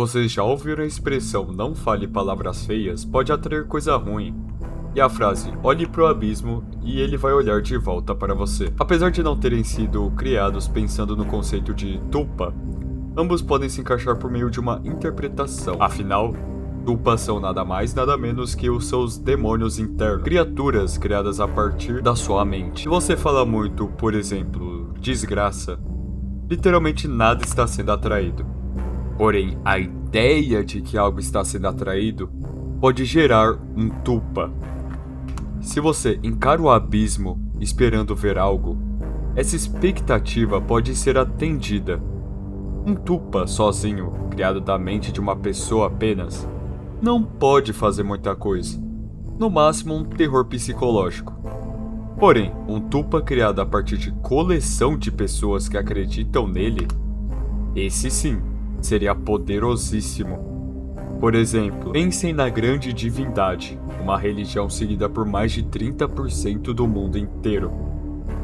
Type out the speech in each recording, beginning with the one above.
Vocês já ouviram a expressão "não fale palavras feias" pode atrair coisa ruim. E a frase "olhe pro abismo e ele vai olhar de volta para você". Apesar de não terem sido criados pensando no conceito de tulpa, ambos podem se encaixar por meio de uma interpretação. Afinal, tulpas são nada mais nada menos que os seus demônios internos, criaturas criadas a partir da sua mente. Se você fala muito, por exemplo, desgraça, literalmente nada está sendo atraído. Porém, a ideia de que algo está sendo atraído pode gerar um tulpa. Se você encara o abismo esperando ver algo, essa expectativa pode ser atendida. Um tulpa sozinho, criado da mente de uma pessoa apenas, não pode fazer muita coisa. No máximo, um terror psicológico. Porém, um tulpa criado a partir de coleção de pessoas que acreditam nele, esse sim, seria poderosíssimo. Por exemplo, pensem na Grande Divindade, uma religião seguida por mais de 30% do mundo inteiro.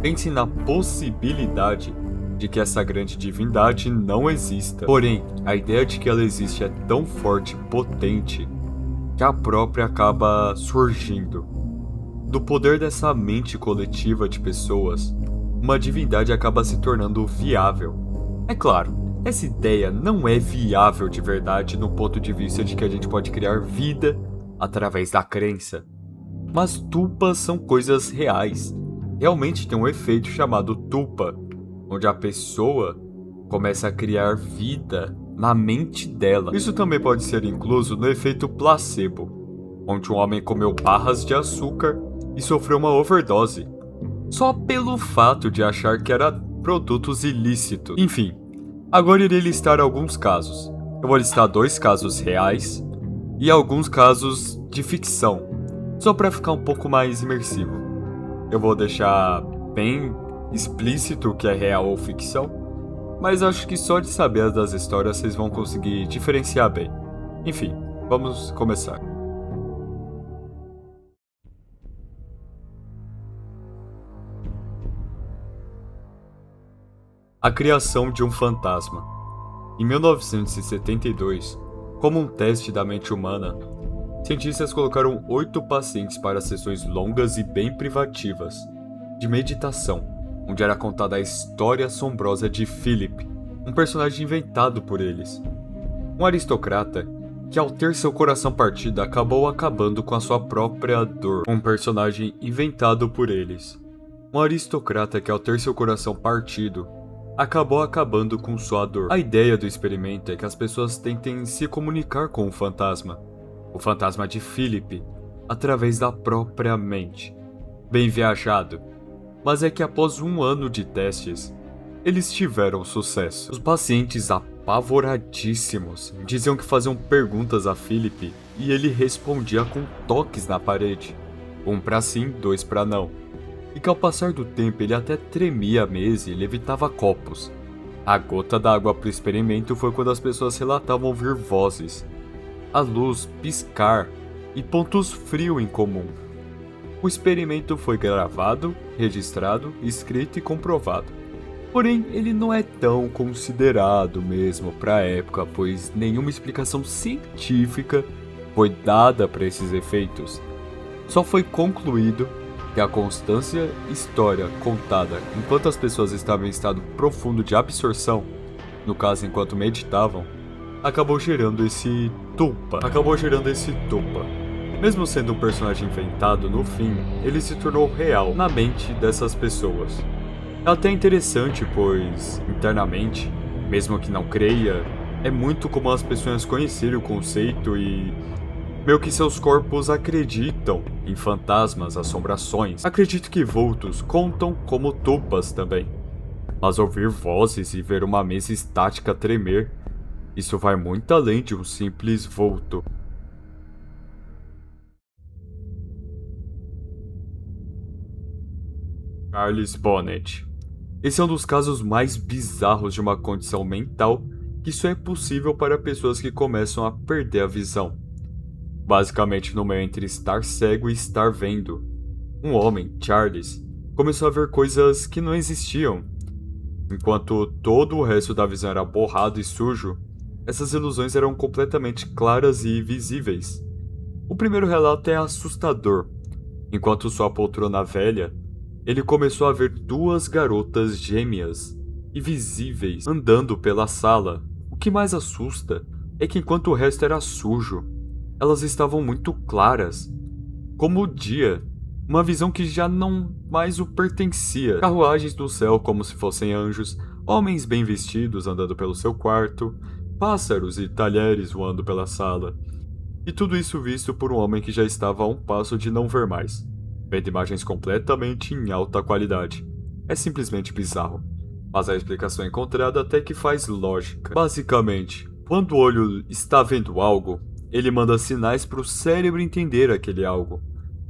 Pensem na possibilidade de que essa grande divindade não exista. Porém, a ideia de que ela existe é tão forte e potente que a própria acaba surgindo. Do poder dessa mente coletiva de pessoas, uma divindade acaba se tornando viável. É claro, essa ideia não é viável de verdade no ponto de vista de que a gente pode criar vida através da crença. Mas tulpas são coisas reais. Realmente tem um efeito chamado tulpa, onde a pessoa começa a criar vida na mente dela. Isso também pode ser incluso no efeito placebo, onde um homem comeu barras de açúcar e sofreu uma overdose, só pelo fato de achar que eram produtos ilícitos. Enfim, agora irei listar alguns casos. Eu vou listar 2 casos reais e alguns casos de ficção, só para ficar um pouco mais imersivo. Eu vou deixar bem explícito o que é real ou ficção, mas acho que só de saber das histórias vocês vão conseguir diferenciar bem. Enfim, vamos começar. A criação de um fantasma. Em 1972, como um teste da mente humana, cientistas colocaram 8 pacientes para sessões longas e bem privativas de meditação, onde era contada a história assombrosa de Philip, um personagem inventado por eles. Um aristocrata que, ao ter seu coração partido, acabou acabando com a sua própria dor. Um personagem inventado por eles. Um aristocrata que, ao ter seu coração partido, acabou acabando com sua dor. A ideia do experimento é que as pessoas tentem se comunicar com o fantasma de Philip, através da própria mente. Bem viajado, mas é que após 1 ano de testes, eles tiveram sucesso. Os pacientes apavoradíssimos diziam que faziam perguntas a Philip e ele respondia com toques na parede, 1 para sim, 2 para não. E que ao passar do tempo ele até tremia a mesa e levitava copos. A gota d'água para o experimento foi quando as pessoas relatavam ouvir vozes, a luz piscar e pontos frios em comum. O experimento foi gravado, registrado, escrito e comprovado. Porém, ele não é tão considerado mesmo para a época, pois nenhuma explicação científica foi dada para esses efeitos. Só foi concluído que a constância história contada enquanto as pessoas estavam em estado profundo de absorção, no caso enquanto meditavam, acabou gerando esse tulpa. Mesmo sendo um personagem inventado, no fim, ele se tornou real na mente dessas pessoas. É até interessante, pois, internamente, mesmo que não creia, é muito comum as pessoas conhecerem o conceito e meio que seus corpos acreditam em fantasmas, assombrações. Acredito que vultos contam como tulpas também. Mas ouvir vozes e ver uma mesa estática tremer, isso vai muito além de um simples vulto. Charles Bonnet. Esse é um dos casos mais bizarros de uma condição mental que só é possível para pessoas que começam a perder a visão. Basicamente no meio entre estar cego e estar vendo. Um homem, Charles, começou a ver coisas que não existiam. Enquanto todo o resto da visão era borrado e sujo, Essas ilusões eram completamente claras e visíveis. O primeiro relato é assustador. Enquanto sua poltrona velha, ele começou a ver duas garotas gêmeas e visíveis andando pela sala. O que mais assusta é que enquanto o resto era sujo, elas estavam muito claras, como o dia, uma visão que já não mais o pertencia. Carruagens do céu como se fossem anjos, homens bem vestidos andando pelo seu quarto, pássaros e talheres voando pela sala. E tudo isso visto por um homem que já estava a um passo de não ver mais, vendo imagens completamente em alta qualidade. É simplesmente bizarro, mas a explicação encontrada até que faz lógica. Basicamente, quando o olho está vendo algo, ele manda sinais para o cérebro entender aquele algo.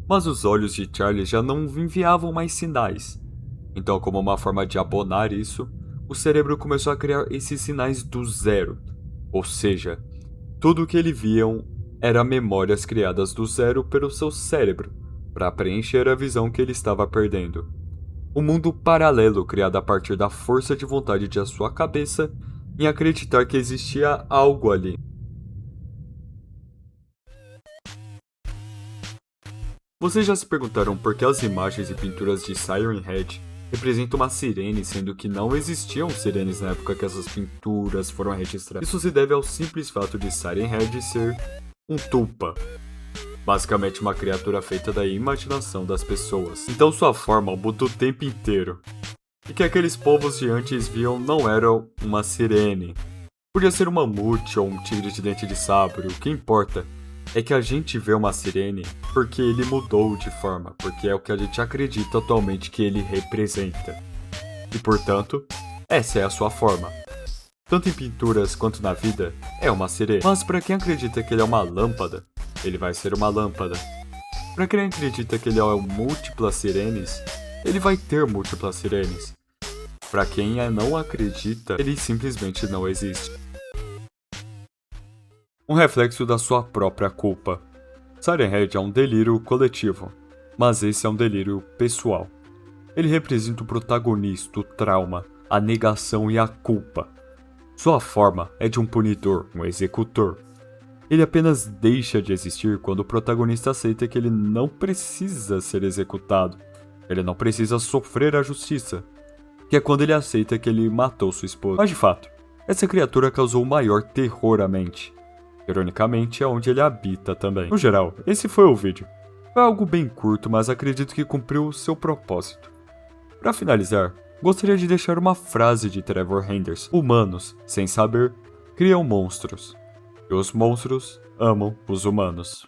Mas os olhos de Charlie já não enviavam mais sinais. Então, como uma forma de abonar isso, o cérebro começou a criar esses sinais do zero. Ou seja, tudo o que ele viam era memórias criadas do zero pelo seu cérebro, para preencher a visão que ele estava perdendo. Um mundo paralelo criado a partir da força de vontade de sua cabeça em acreditar que existia algo ali. Vocês já se perguntaram por que as imagens e pinturas de Siren Head representam uma sirene, sendo que não existiam sirenes na época que essas pinturas foram registradas? Isso se deve ao simples fato de Siren Head ser um tulpa, basicamente uma criatura feita da imaginação das pessoas. Então sua forma muda o tempo inteiro. E que aqueles povos de antes viam não era uma sirene. Podia ser um mamute ou um tigre de dente de sabre, o que importa é que a gente vê uma sirene porque ele mudou de forma, porque é o que a gente acredita atualmente que ele representa. E portanto, essa é a sua forma. Tanto em pinturas quanto na vida, é uma sirene. Mas para quem acredita que ele é uma lâmpada, ele vai ser uma lâmpada. Para quem acredita que ele é múltiplas sirenes, ele vai ter múltiplas sirenes. Para quem não acredita, ele simplesmente não existe. Um reflexo da sua própria culpa. Siren Head é um delírio coletivo, mas esse é um delírio pessoal. Ele representa o protagonista, o trauma, a negação e a culpa. Sua forma é de um punidor, um executor. Ele apenas deixa de existir quando o protagonista aceita que ele não precisa ser executado. Ele não precisa sofrer a justiça, que é quando ele aceita que ele matou sua esposa. Mas de fato, essa criatura causou o maior terror à mente. Ironicamente, é onde ele habita também. No geral, esse foi o vídeo. Foi algo bem curto, mas acredito que cumpriu o seu propósito. Para finalizar, gostaria de deixar uma frase de Trevor Henderson. Humanos, sem saber, criam monstros. E os monstros amam os humanos.